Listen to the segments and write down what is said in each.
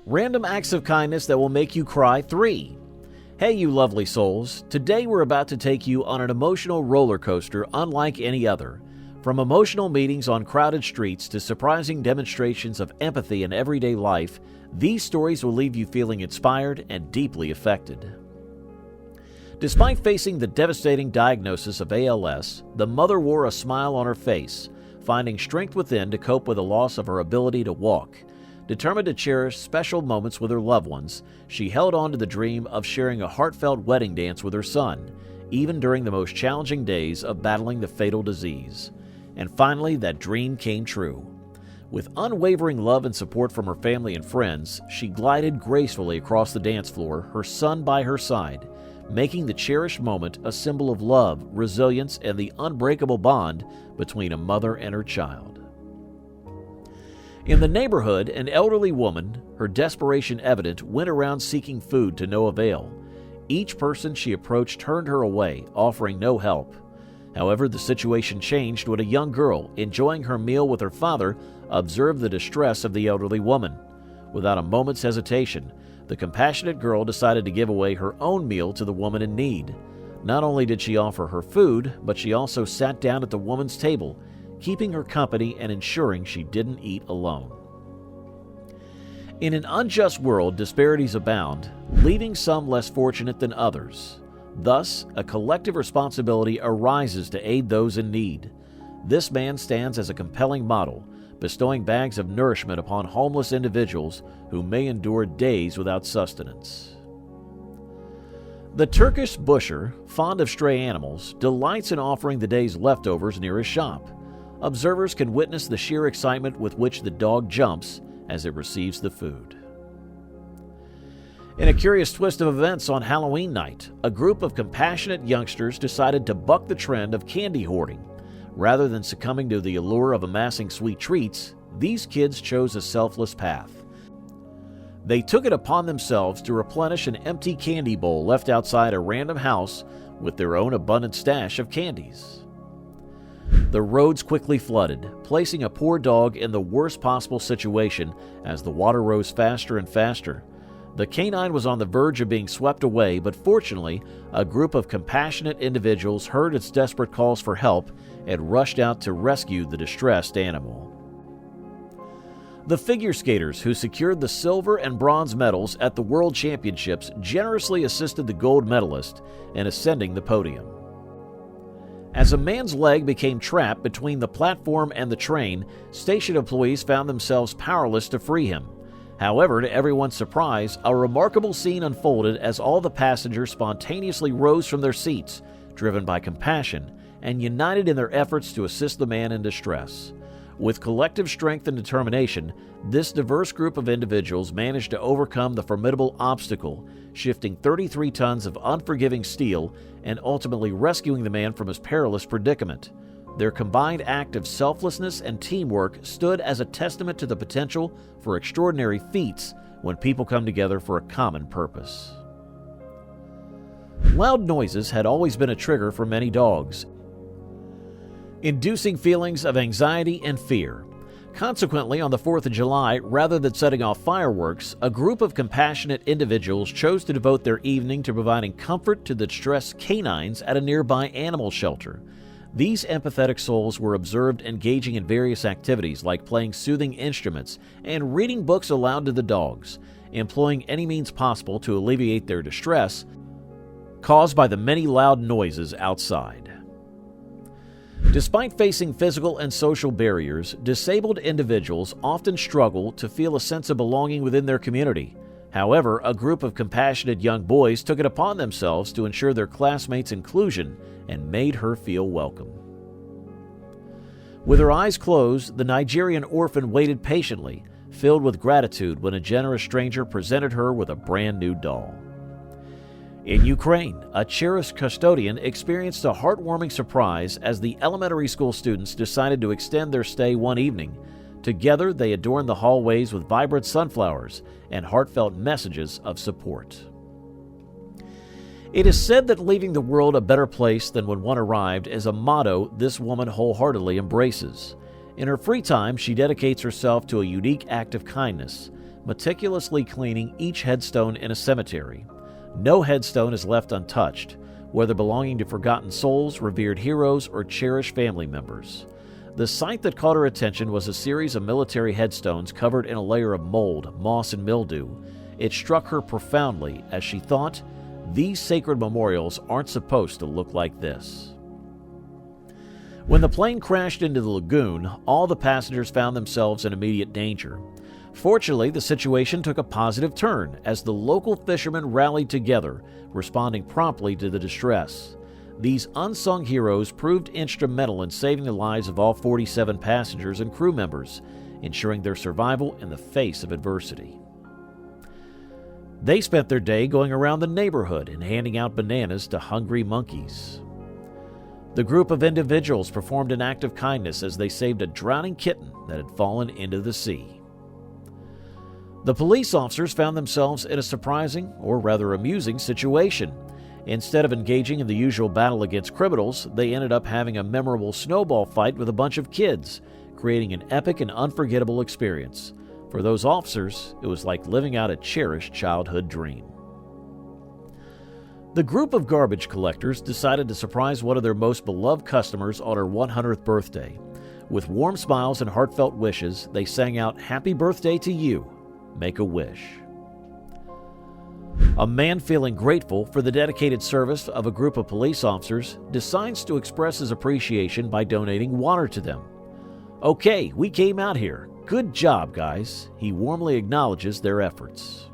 Random acts of kindness that will make you cry 3. Hey, you lovely souls. Today we're about to take you on an emotional roller coaster unlike any other. From emotional meetings on crowded streets to surprising demonstrations of empathy in everyday life, these stories will leave you feeling inspired and deeply affected. Despite facing the devastating diagnosis of ALS, the mother wore a smile on her face, finding strength within to cope with the loss of her ability to walk. Determined to cherish special moments with her loved ones, she held on to the dream of sharing a heartfelt wedding dance with her son, even during the most challenging days of battling the fatal disease. And finally, that dream came true. With unwavering love and support from her family and friends, she glided gracefully across the dance floor, her son by her side, making the cherished moment a symbol of love, resilience, and the unbreakable bond between a mother and her child. In the neighborhood, an elderly woman, her desperation evident, went around seeking food to no avail. Each person she approached turned her away, offering no help. However, the situation changed when a young girl, enjoying her meal with her father, observed the distress of the elderly woman. Without a moment's hesitation, the compassionate girl decided to give away her own meal to the woman in need. Not only did she offer her food, but she also sat down at the woman's table, keeping her company and ensuring she didn't eat alone. In an unjust world, disparities abound, leaving some less fortunate than others. Thus, a collective responsibility arises to aid those in need. This man stands as a compelling model, bestowing bags of nourishment upon homeless individuals who may endure days without sustenance. The Turkish busher, fond of stray animals, delights in offering the day's leftovers near his shop. Observers can witness the sheer excitement with which the dog jumps as it receives the food. In a curious twist of events on Halloween night, a group of compassionate youngsters decided to buck the trend of candy hoarding. Rather than succumbing to the allure of amassing sweet treats, these kids chose a selfless path. They took it upon themselves to replenish an empty candy bowl left outside a random house with their own abundant stash of candies. The roads quickly flooded, placing a poor dog in the worst possible situation as the water rose faster and faster. The canine was on the verge of being swept away, but fortunately, a group of compassionate individuals heard its desperate calls for help and rushed out to rescue the distressed animal. The figure skaters who secured the silver and bronze medals at the World Championships generously assisted the gold medalist in ascending the podium. As a man's leg became trapped between the platform and the train, station employees found themselves powerless to free him. However, to everyone's surprise, a remarkable scene unfolded as all the passengers spontaneously rose from their seats, driven by compassion, and united in their efforts to assist the man in distress. With collective strength and determination, this diverse group of individuals managed to overcome the formidable obstacle, shifting 33 tons of unforgiving steel and ultimately rescuing the man from his perilous predicament. Their combined act of selflessness and teamwork stood as a testament to the potential for extraordinary feats when people come together for a common purpose. Loud noises had always been a trigger for many dogs, inducing feelings of anxiety and fear. Consequently, on the 4th of July, rather than setting off fireworks, a group of compassionate individuals chose to devote their evening to providing comfort to the distressed canines at a nearby animal shelter. These empathetic souls were observed engaging in various activities like playing soothing instruments and reading books aloud to the dogs, employing any means possible to alleviate their distress caused by the many loud noises outside. Despite facing physical and social barriers, disabled individuals often struggle to feel a sense of belonging within their community. However, a group of compassionate young boys took it upon themselves to ensure their classmates' inclusion and made her feel welcome. With her eyes closed, the Nigerian orphan waited patiently, filled with gratitude when a generous stranger presented her with a brand new doll. In Ukraine, a cherished custodian experienced a heartwarming surprise as the elementary school students decided to extend their stay one evening. Together, they adorned the hallways with vibrant sunflowers and heartfelt messages of support. It is said that leaving the world a better place than when one arrived is a motto this woman wholeheartedly embraces. In her free time, she dedicates herself to a unique act of kindness, meticulously cleaning each headstone in a cemetery. No headstone is left untouched, whether belonging to forgotten souls, revered heroes, or cherished family members. The sight that caught her attention was a series of military headstones covered in a layer of mold, moss, and mildew. It struck her profoundly as she thought, these sacred memorials aren't supposed to look like this. When the plane crashed into the lagoon, all the passengers found themselves in immediate danger. Fortunately, the situation took a positive turn as the local fishermen rallied together, responding promptly to the distress. These unsung heroes proved instrumental in saving the lives of all 47 passengers and crew members, ensuring their survival in the face of adversity. They spent their day going around the neighborhood and handing out bananas to hungry monkeys. The group of individuals performed an act of kindness as they saved a drowning kitten that had fallen into the sea. The police officers found themselves in a surprising, or rather amusing, situation. Instead of engaging in the usual battle against criminals, they ended up having a memorable snowball fight with a bunch of kids, creating an epic and unforgettable experience. For those officers, it was like living out a cherished childhood dream. The group of garbage collectors decided to surprise one of their most beloved customers on her 100th birthday. With warm smiles and heartfelt wishes, they sang out, "Happy birthday to you. Make a wish." A man feeling grateful for the dedicated service of a group of police officers decides to express his appreciation by donating water to them. "Okay, we came out here. Good job, guys." He warmly acknowledges their efforts.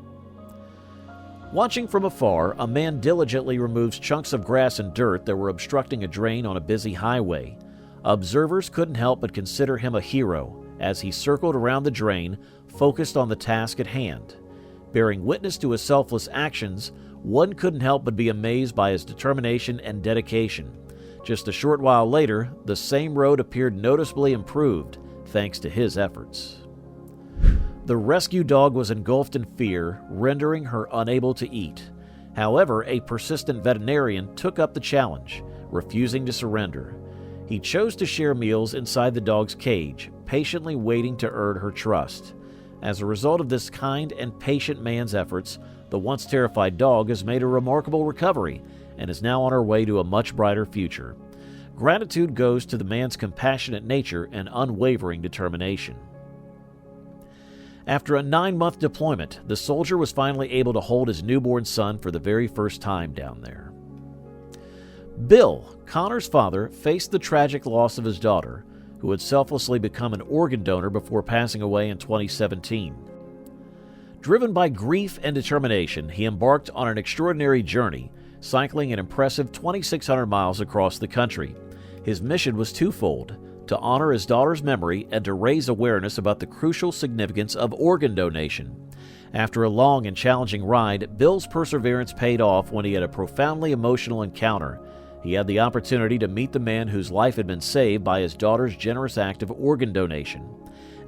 Watching from afar, a man diligently removes chunks of grass and dirt that were obstructing a drain on a busy highway. Observers couldn't help but consider him a hero as he circled around the drain, focused on the task at hand. Bearing witness to his selfless actions, one couldn't help but be amazed by his determination and dedication. Just a short while later, the same road appeared noticeably improved thanks to his efforts. The rescue dog was engulfed in fear, rendering her unable to eat. However, a persistent veterinarian took up the challenge, refusing to surrender. He chose to share meals inside the dog's cage, patiently waiting to earn her trust. As a result of this kind and patient man's efforts, the once terrified dog has made a remarkable recovery and is now on her way to a much brighter future. Gratitude goes to the man's compassionate nature and unwavering determination. After a 9-month deployment, the soldier was finally able to hold his newborn son for the very first time down there. Bill, Connor's father, faced the tragic loss of his daughter, who had selflessly become an organ donor before passing away in 2017. Driven by grief and determination, he embarked on an extraordinary journey, cycling an impressive 2,600 miles across the country. His mission was twofold: to honor his daughter's memory and to raise awareness about the crucial significance of organ donation. After a long and challenging ride, Bill's perseverance paid off when he had a profoundly emotional encounter. He had the opportunity to meet the man whose life had been saved by his daughter's generous act of organ donation.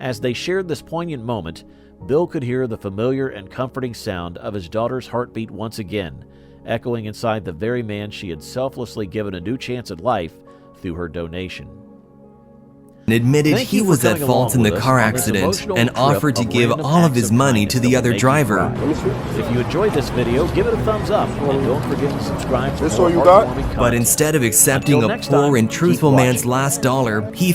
As they shared this poignant moment, Bill could hear the familiar and comforting sound of his daughter's heartbeat once again, echoing inside the very man she had selflessly given a new chance at life through her donation. Admitted he was at fault in the car accident and offered to give all of his money to the other driver. If you enjoyed this video, give it a thumbs up and don't forget to subscribe. This all you got? But instead of accepting a poor and truthful man's last dollar, he